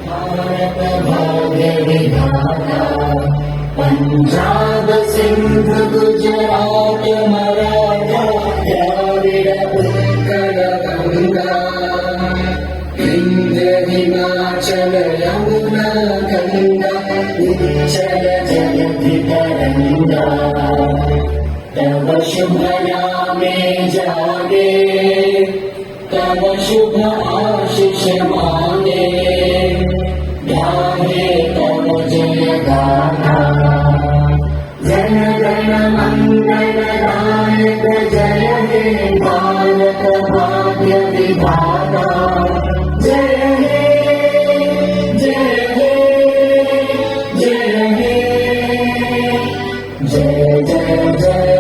भारत भाग्य विधाता पंजाब सिंध गुजरात मराठा द्राविड उत्कल गंगा विंध्य हिमाचल यमुना गंगा उच्चल जलधि तरंगा तव शुभ नामे जागे तव शुभ आशीष मांगे गाहे तव जय गाथा जन गण मंगल दायक जय हे भारत भाग्य विधाता जय हे जय हे जय हे जय जय जय